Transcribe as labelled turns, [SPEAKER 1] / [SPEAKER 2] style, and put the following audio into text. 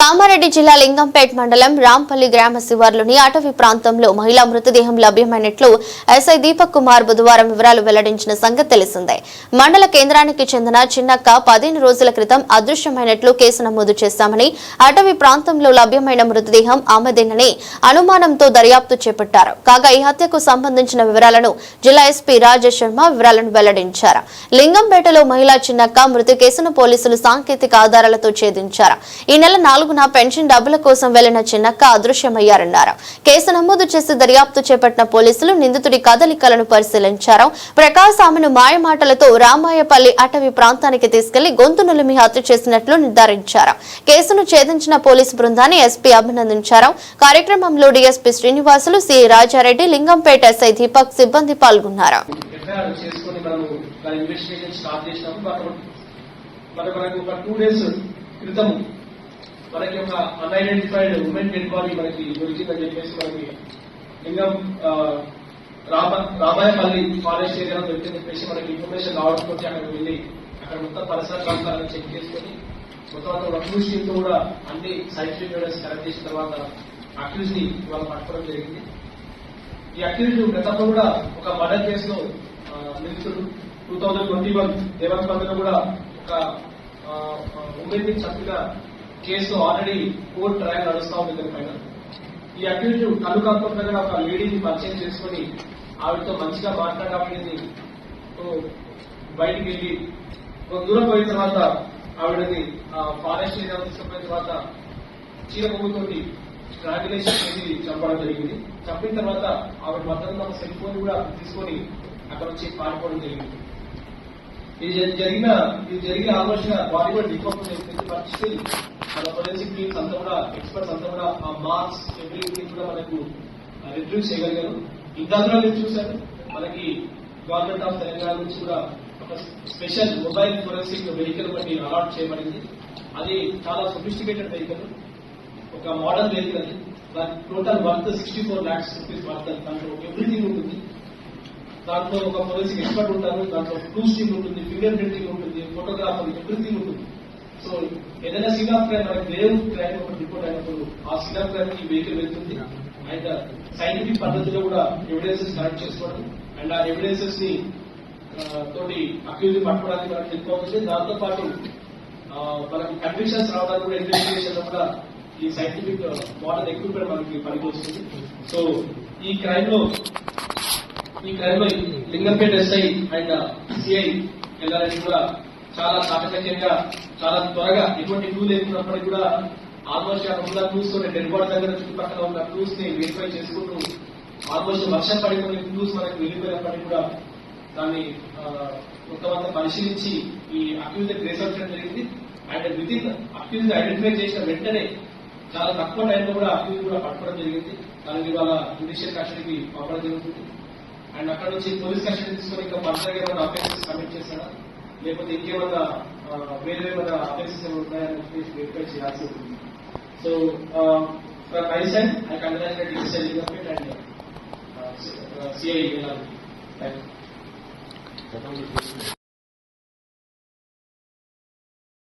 [SPEAKER 1] కామారెడ్డి జిల్లా లింగంపేట్ మండలం రాంపల్లి గ్రామ శివార్లోని అటవీ ప్రాంతంలో మహిళా మృతదేహం లభ్యమైనట్లు ఎస్ఐ దీపక్ కుమార్ బుధవారం వివరాలు వెల్లడించిన సంగతి తెలిసిందే. మండల కేంద్రానికి చెందిన చిన్నక్క 15 రోజుల క్రితం అదృశ్యమైనట్లు కేసు నమోదు చేశామని, అటవీ ప్రాంతంలో లభ్యమైన మృతదేహం ఆమెదేనని అనుమానంతో దర్యాప్తు చేపట్టారు. కాగా ఈ హత్యకు సంబంధించిన వివరాలను జిల్లా ఎస్పీ రాజేష్ శర్మ వివరాలను వెల్లడించారు. లింగంపేటలో మహిళా చిన్నక్క మృతి కేసును పోలీసులు సాంకేతిక ఆధారాలతో ఛేదించారు. ఈ నెల 4న పెన్షన్ డబ్బుల కోసం వెళ్లిన చిన్నక్క అదృశ్యమయ్యారన్నారు. కేసు నమోదు చేసి దర్యాప్తు చేపట్టిన పోలీసులు నిందితుడి కదలికలను పరిశీలించారు. ప్రకాశ్ ఆమెను మాయమాటలతో రామాయపల్లి అటవీ ప్రాంతానికి తీసుకెళ్లి గొంతు నులిమి హత్య చేసినట్లు నిర్ధారించారు. కేసును ఛేదించిన పోలీసు బృందాన్ని ఎస్పీ అభినందించారు. కార్యక్రమంలో DSP Srinivasulu, CI Rajareddy, Lingampet SI Deepak సిబ్బంది పాల్గొన్నారు.
[SPEAKER 2] మనకి ఒక అన్ఐడెంటిఫైడ్ ఉమెన్ డెడ్ బాడీ మనకి దొరికిందని చెప్పేసి మనకి లింగం రామాయపల్లి ఫారెస్ట్ ఏరియాలో దొరికిందని చెప్పేసి మనకి ఇన్ఫర్మేషన్ రావడంతో అక్కడికి వెళ్ళి అక్కడ మొత్తం పరిసర ప్రాంతాలను చెక్ చేసుకుని మొత్తం అక్యూజ్ టీమ్ తో కూడా అన్ని సైంటిఫిక్ ఎవిడెన్స్ కలెక్ట్ చేసిన తర్వాత అక్యూజ్ ని ఇవాళ పట్టుకోవడం జరిగింది. ఈ అక్యూజ్ గతంలో కూడా ఒక మర్డర్ కేసులో నిందితుడు 2021 దేవరపల్లిలో కూడా ఒక ఉమెన్ ని చక్కగా కేసు ఆల్రెడీ కోర్టు ట్రయల్ నడుస్తా ఉంది దానిపైన. ఈ అక్యూజ్ కళ్ళు కాకుండా ఒక లేడీని పరిచయం చేసుకుని ఆవిడతో మంచిగా మాట్లాడాలని బయటికి వెళ్ళి ఒక దూరం పోయిన తర్వాత ఆవిడని ఫారెస్ట్ ఏరియా తీసుకుపోయిన తర్వాత చీరకొమ్ముతోటి స్ట్రాంగులేషన్ చేసి చంపడం జరిగింది. చంపిన తర్వాత ఆవిడ భద్రత సెల్ ఫోన్ కూడా తీసుకొని అక్కడ వచ్చి పారిపోవడం జరిగింది. ఇది జరిగిన ఆలోచన బాడీ కూడా డిఫార్మ్ మన ఫోరెన్సిక్ టీమ్స్ అంతా కూడా ఎక్స్పర్ట్స్ అంతా కూడా ఆ మార్క్స్ ఎవ్రీథింగ్ కూడా మనకు రిట్రీవ్ చేయగలిగారు. ఇంకా కూడా మీరు చూశారు, మనకి గవర్నమెంట్ ఆఫ్ తెలంగాణ నుంచి కూడా ఒక స్పెషల్ మొబైల్ ఫోరెన్సిక్ వెహికల్ బట్టి అలాట్ చేయబడింది. అది చాలా సొఫిస్టికేటెడ్ వెహికల్, ఒక మోడల్ వెహికల్. అది దాని total worth 64 lakhs rupees worth. దాంట్లో ఎవ్రీథింగ్ ఉంటుంది. దాంట్లో ఒక ఫోరెన్సిక్ ఎక్స్పర్ట్ ఉంటారు, దాంట్లో క్లూస్ టీమ్ ఉంటుంది, ఫింగర్ ప్రింటింగ్ ఉంటుంది, ఫోటోగ్రాఫర్, ఎవ్రీథింగ్ ఉంటుంది. సో ఏదైనా సీన్ ఆఫ్ క్రైమ్ మనకి గ్రేవ్ క్రైమ్ ఒకటి రిపోర్ట్ అయినప్పుడు ఆ సీన్ ఆఫ్ క్రైమ్ కి వెహికల్ వెళ్తుంది. అండ్ సైంటిఫిక్ పద్ధతిలో కూడా ఎవిడెన్సెస్ కలెక్ట్ చేసుకోవడం అండ్ ఆ ఎవిడెన్సెస్ ని తోటి అక్యూజ్ పట్టుకోవడానికి మనకి హెల్ప్ అవుతుంది. దాంతో పాటు మనకి కన్విక్షన్స్ రావడానికి కూడా ఇన్వెస్టిగేషన్ లో కూడా ఈ సైంటిఫిక్ మోడల్ ఎక్విప్మెంట్ మనకి పనికి వస్తుంది. సో ఈ క్రైమ్ లో Lingampet SI and CI LRS కూడా చాలా చాకచక్యంగా చాలా త్వరగా ఎటువంటి క్లూ లేకున్నప్పటికీ కూడా ఆల్మోస్ట్ ఉన్న క్లూస్ తో డెడ్ బాడీ దగ్గర చుట్టుపక్కల ఉన్న క్లూస్ ని వెరిఫై చేసుకుంటూ ఆల్మోస్ట్ వర్షం పడిన క్లూస్ మనకి వెళ్ళిపోయినప్పటికీ కూడా దాన్ని మొత్తం అంతా పరిశీలించి ఈ అక్యూజ్ ట్రేస్ అవుట్ చేయడం జరిగింది. And within accused identify చేసిన వెంటనే చాలా తక్కువ టైంలో కూడా అక్యూజ్ కూడా పట్టుకోవడం జరిగింది. దానికి ఇవాళ జ్యుడిషియల్ కస్టడీకి పంపడం జరుగుతుంది. అండ్ అక్కడ నుంచి పోలీస్ కస్టడీ తీసుకొని ఇంకా ఫర్దర్ ఏమైనా అఫెన్సెస్ కమిట్ చేశారా లేకపోతే ఇంకేమన్నా వేరే ఏమైనా అఫెన్సెస్ ఏమైనా ఉన్నాయని చెప్పేసి వెరిఫై చేయాల్సి ఉంటుంది. So from my side I congratulate DC Lingampet and CI.